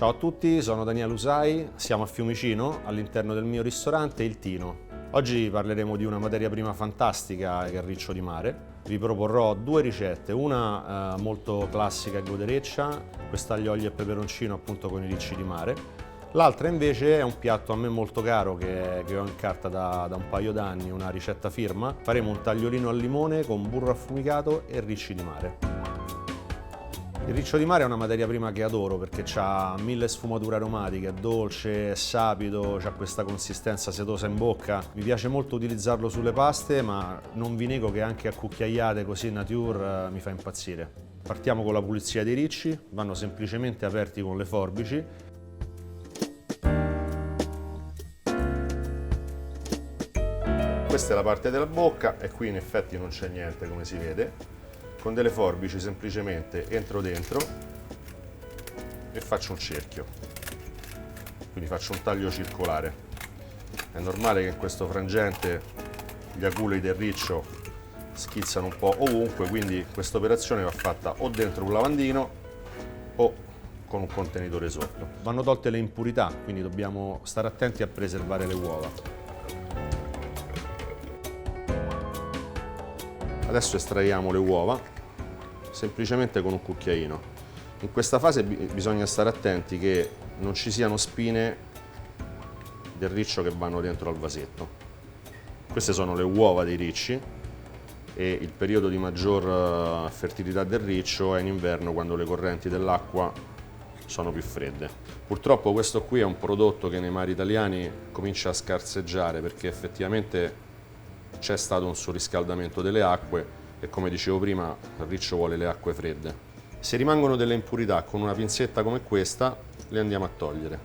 Ciao a tutti, sono Daniele Usai, siamo a Fiumicino all'interno del mio ristorante Il Tino. Oggi parleremo di una materia prima fantastica che è il riccio di mare. Vi proporrò due ricette, una molto classica e godereccia, questa aglio, olio e peperoncino appunto con i ricci di mare. L'altra invece è un piatto a me molto caro che ho in carta da un paio d'anni, una ricetta firma. Faremo un tagliolino al limone con burro affumicato e ricci di mare. Il riccio di mare è una materia prima che adoro perché ha mille sfumature aromatiche, è dolce, è sapido, ha questa consistenza setosa in bocca. Mi piace molto utilizzarlo sulle paste, ma non vi nego che anche a cucchiaiate così nature mi fa impazzire. Partiamo con la pulizia dei ricci, vanno semplicemente aperti con le forbici. Questa è la parte della bocca e qui in effetti non c'è niente, come si vede. Con delle forbici semplicemente entro dentro e faccio un cerchio, quindi faccio un taglio circolare. È normale che in questo frangente gli aculi del riccio schizzano un po' ovunque, quindi questa operazione va fatta o dentro un lavandino o con un contenitore sotto. Vanno tolte le impurità, quindi dobbiamo stare attenti a preservare le uova. Adesso estraiamo le uova semplicemente con un cucchiaino. In questa fase bisogna stare attenti che non ci siano spine del riccio che vanno dentro al vasetto. Queste sono le uova dei ricci e il periodo di maggior fertilità del riccio è in inverno, quando le correnti dell'acqua sono più fredde. Purtroppo questo qui è un prodotto che nei mari italiani comincia a scarseggiare perché effettivamente c'è stato un surriscaldamento delle acque e, come dicevo prima, il riccio vuole le acque fredde. Se rimangono delle impurità, con una pinzetta come questa le andiamo a togliere.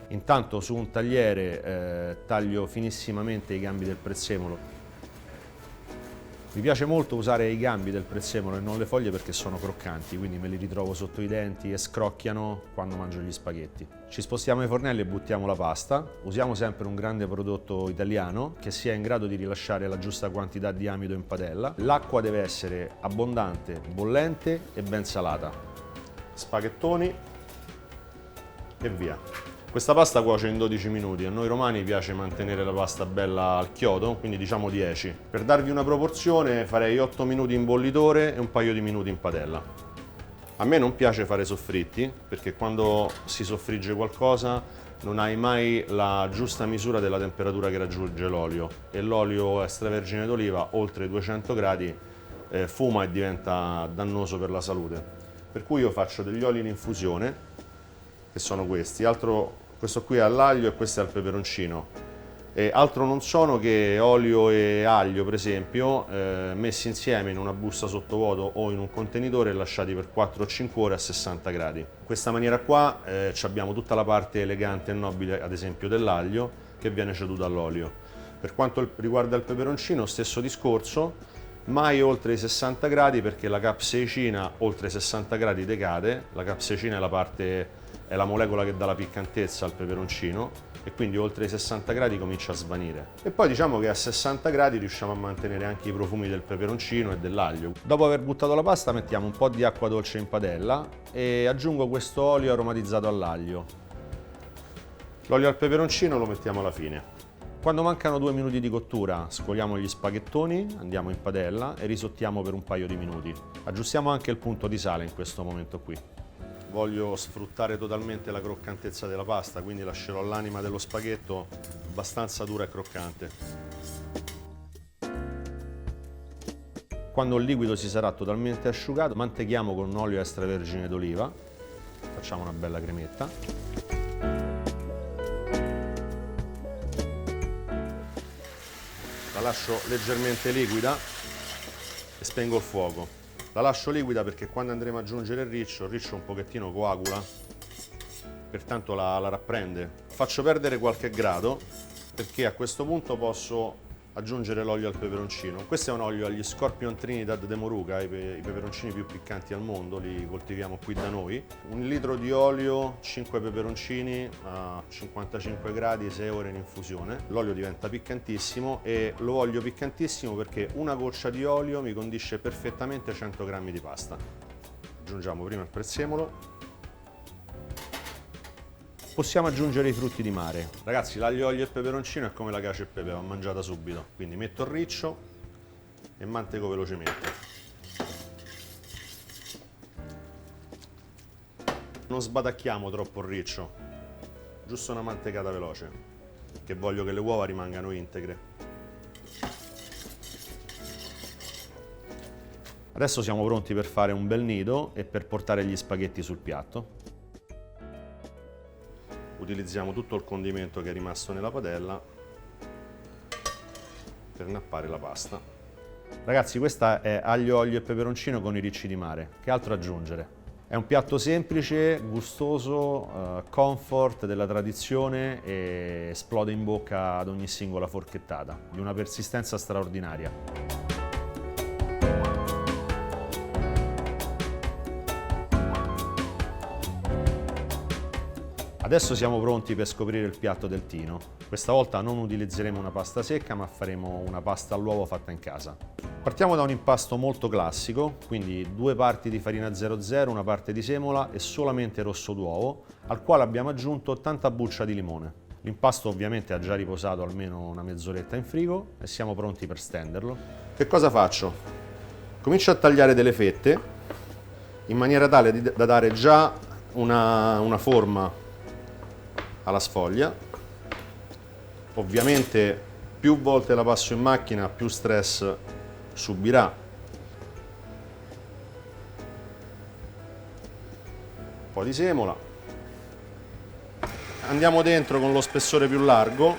Intanto su un tagliere taglio finissimamente i gambi del prezzemolo. Mi piace molto usare i gambi del prezzemolo e non le foglie perché sono croccanti, quindi me li ritrovo sotto i denti e scrocchiano quando mangio gli spaghetti. Ci spostiamo ai fornelli e buttiamo la pasta. Usiamo sempre un grande prodotto italiano che sia in grado di rilasciare la giusta quantità di amido in padella. L'acqua deve essere abbondante, bollente e ben salata. Spaghettoni e via. Questa pasta cuoce in 12 minuti, a noi romani piace mantenere la pasta bella al chiodo, quindi diciamo 10. Per darvi una proporzione farei 8 minuti in bollitore e un paio di minuti in padella. A me non piace fare soffritti, perché quando si soffrigge qualcosa non hai mai la giusta misura della temperatura che raggiunge l'olio, e l'olio extravergine d'oliva oltre i 200 gradi fuma e diventa dannoso per la salute. Per cui io faccio degli oli in infusione, che sono questi, questo qui è all'aglio e questo è al peperoncino. Altro non sono che olio e aglio, per esempio, messi insieme in una busta sottovuoto o in un contenitore e lasciati per 4 o 5 ore a 60 gradi. In questa maniera qua abbiamo tutta la parte elegante e nobile, ad esempio dell'aglio, che viene ceduta all'olio. Per quanto riguarda il peperoncino, stesso discorso, mai oltre i 60 gradi perché la capsaicina oltre i 60 gradi decade. La capsaicina è la molecola che dà la piccantezza al peperoncino e quindi oltre i 60 gradi comincia a svanire. E poi diciamo che a 60 gradi riusciamo a mantenere anche i profumi del peperoncino e dell'aglio. Dopo aver buttato la pasta mettiamo un po' di acqua dolce in padella e aggiungo questo olio aromatizzato all'aglio. L'olio al peperoncino lo mettiamo alla fine. Quando mancano 2 minuti di cottura scoliamo gli spaghettoni, andiamo in padella e risottiamo per un paio di minuti. Aggiustiamo anche il punto di sale in questo momento qui. Voglio sfruttare totalmente la croccantezza della pasta, quindi lascerò l'anima dello spaghetto abbastanza dura e croccante. Quando il liquido si sarà totalmente asciugato, mantechiamo con un olio extravergine d'oliva, facciamo una bella cremetta. La lascio leggermente liquida e spengo il fuoco. La lascio liquida perché quando andremo ad aggiungere il riccio un pochettino coagula, pertanto la rapprende. Faccio perdere qualche grado perché a questo punto posso aggiungere l'olio al peperoncino. Questo è un olio agli Scorpion Trinidad de Moruga, i peperoncini più piccanti al mondo, li coltiviamo qui da noi. 1 litro di olio, 5 peperoncini a 55 gradi, 6 ore in infusione. L'olio diventa piccantissimo e lo voglio piccantissimo perché una goccia di olio mi condisce perfettamente 100 grammi di pasta. Aggiungiamo prima il prezzemolo Possiamo aggiungere i frutti di mare. Ragazzi, l'aglio, olio e peperoncino è come la cacio e pepe, va mangiata subito. Quindi metto il riccio e manteco velocemente. Non sbatacchiamo troppo il riccio, giusto una mantecata veloce, che voglio che le uova rimangano integre. Adesso siamo pronti per fare un bel nido e per portare gli spaghetti sul piatto. Utilizziamo tutto il condimento che è rimasto nella padella per nappare la pasta. Ragazzi, questa è aglio, olio e peperoncino con i ricci di mare. Che altro aggiungere? È un piatto semplice, gustoso, comfort della tradizione e esplode in bocca ad ogni singola forchettata, di una persistenza straordinaria. Adesso siamo pronti per scoprire il piatto del Tino. Questa volta non utilizzeremo una pasta secca, ma faremo una pasta all'uovo fatta in casa. Partiamo da un impasto molto classico, quindi 2 parti di farina 00, una parte di semola e solamente rosso d'uovo, al quale abbiamo aggiunto tanta buccia di limone. L'impasto ovviamente ha già riposato almeno una mezz'oretta in frigo e siamo pronti per stenderlo. Che cosa faccio? Comincio a tagliare delle fette in maniera tale da dare già una forma alla sfoglia. Ovviamente più volte la passo in macchina, più stress subirà. Un po' di semola. Andiamo dentro con lo spessore più largo.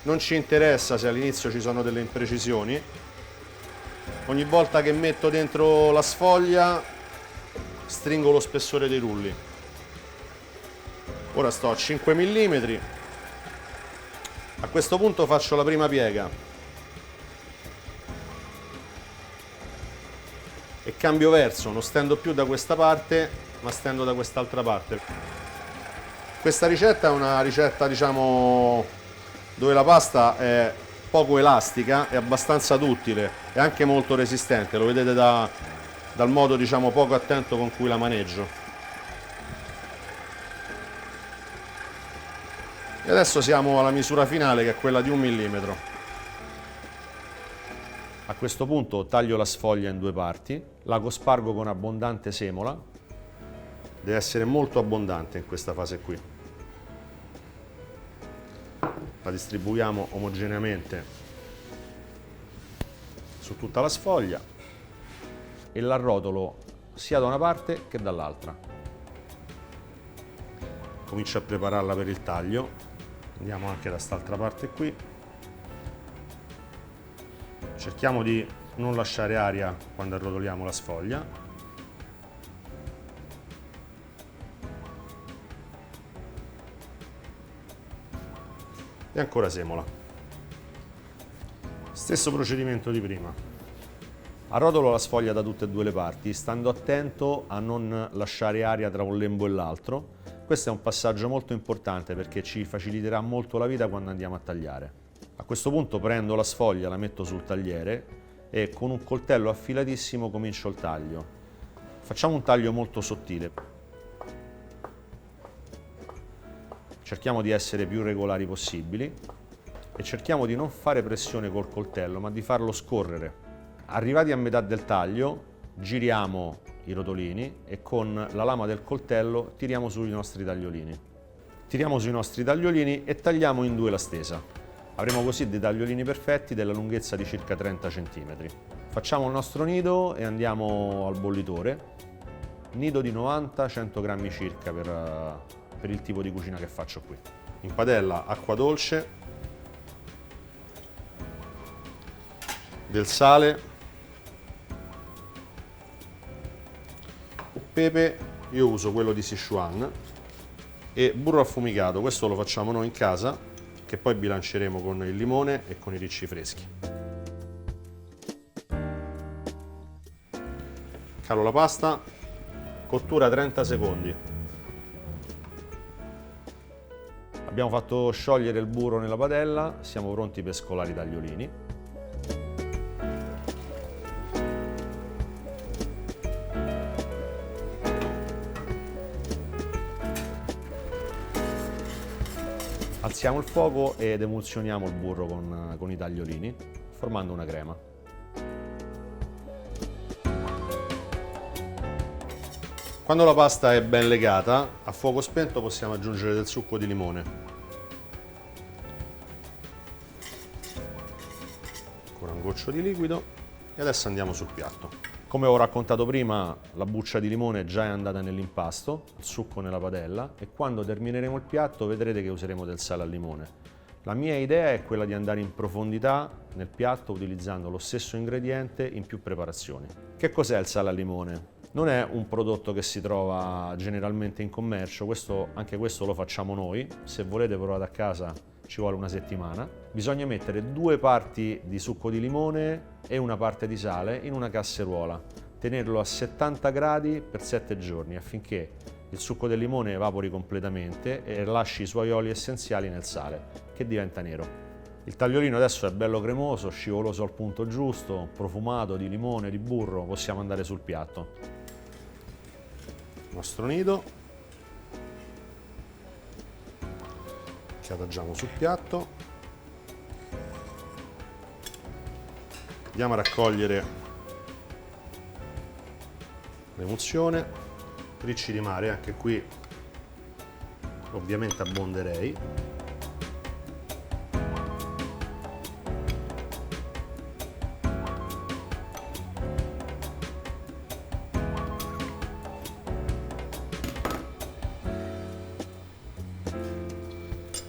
Non ci interessa se all'inizio ci sono delle imprecisioni. Ogni volta che metto dentro la sfoglia stringo lo spessore dei rulli. Ora sto a 5 mm. A questo punto faccio la prima piega e cambio verso, non stendo più da questa parte ma stendo da quest'altra parte. Questa ricetta è una ricetta, diciamo, dove la pasta è poco elastica, è abbastanza duttile e anche molto resistente, lo vedete dal modo, diciamo, poco attento con cui la maneggio. E adesso siamo alla misura finale, che è quella di 1 mm. A questo punto taglio la sfoglia in 2 parti, la cospargo con abbondante semola, deve essere molto abbondante in questa fase qui. La distribuiamo omogeneamente su tutta la sfoglia e la arrotolo sia da una parte che dall'altra. Comincio a prepararla per il taglio. Andiamo anche da quest'altra parte qui. Cerchiamo di non lasciare aria quando arrotoliamo la sfoglia. E ancora semola. Stesso procedimento di prima. Arrotolo la sfoglia da tutte e 2 le parti, stando attento a non lasciare aria tra un lembo e l'altro. Questo è un passaggio molto importante perché ci faciliterà molto la vita quando andiamo a tagliare. A questo punto prendo la sfoglia, la metto sul tagliere e con un coltello affilatissimo comincio il taglio. Facciamo un taglio molto sottile. Cerchiamo di essere più regolari possibili e cerchiamo di non fare pressione col coltello, ma di farlo scorrere. Arrivati a metà del taglio, giriamo i rotolini e con la lama del coltello tiriamo sui nostri tagliolini. Tiriamo sui nostri tagliolini e tagliamo in 2 la stesa. Avremo così dei tagliolini perfetti della lunghezza di circa 30 cm. Facciamo il nostro nido e andiamo al bollitore. Nido di 90-100 grammi circa per il tipo di cucina che faccio qui. In padella acqua dolce, del sale, pepe, io uso quello di Sichuan, e burro affumicato. Questo lo facciamo noi in casa, che poi bilanceremo con il limone e con i ricci freschi. Calo la pasta, cottura 30 secondi. Abbiamo fatto sciogliere il burro nella padella, siamo pronti per scolare i tagliolini. Alziamo il fuoco ed emulsioniamo il burro con i tagliolini, formando una crema. Quando la pasta è ben legata, a fuoco spento possiamo aggiungere del succo di limone. Ancora un goccio di liquido e adesso andiamo sul piatto. Come ho raccontato prima, la buccia di limone già è andata nell'impasto, il succo nella padella, e quando termineremo il piatto vedrete che useremo del sale al limone. La mia idea è quella di andare in profondità nel piatto utilizzando lo stesso ingrediente in più preparazioni. Che cos'è il sale al limone? Non è un prodotto che si trova generalmente in commercio, anche questo lo facciamo noi. Se volete provate a casa, ci vuole una settimana. Bisogna mettere 2 parti di succo di limone e una parte di sale in una casseruola, tenerlo a 70 gradi per 7 giorni affinché il succo del limone evapori completamente e lasci i suoi oli essenziali nel sale, che diventa nero. Il tagliolino adesso è bello cremoso, scivoloso al punto giusto, profumato di limone, di burro, possiamo andare sul piatto. Il nostro nido che adagiamo sul piatto. Andiamo a raccogliere l'emulsione, ricci di mare, anche qui ovviamente abbonderei.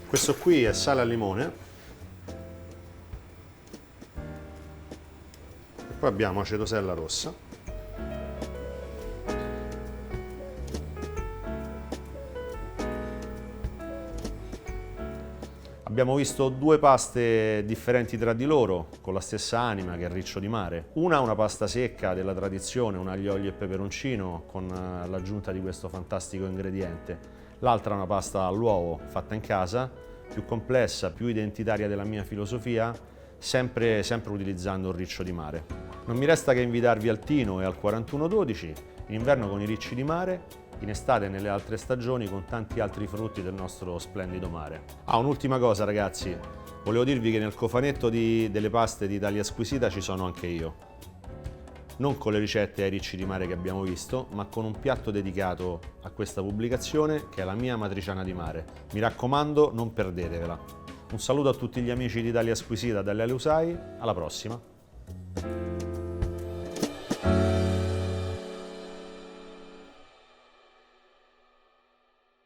Questo qui è sale al limone e poi abbiamo acetosella rossa. Abbiamo visto 2 paste differenti tra di loro, con la stessa anima, che è il riccio di mare. Una pasta secca della tradizione, un aglio, olio e peperoncino, con l'aggiunta di questo fantastico ingrediente. L'altra è una pasta all'uovo, fatta in casa, più complessa, più identitaria della mia filosofia, sempre utilizzando il riccio di mare. Non mi resta che invitarvi al Tino e al 4112, in inverno con i ricci di mare, in estate e nelle altre stagioni con tanti altri frutti del nostro splendido mare. Un'ultima cosa ragazzi, volevo dirvi che nel cofanetto delle paste di Italia Squisita ci sono anche io. Non con le ricette ai ricci di mare che abbiamo visto, ma con un piatto dedicato a questa pubblicazione che è la mia matriciana di mare. Mi raccomando, non perdetevela. Un saluto a tutti gli amici di Italia Squisita dalle Alusai, alla prossima!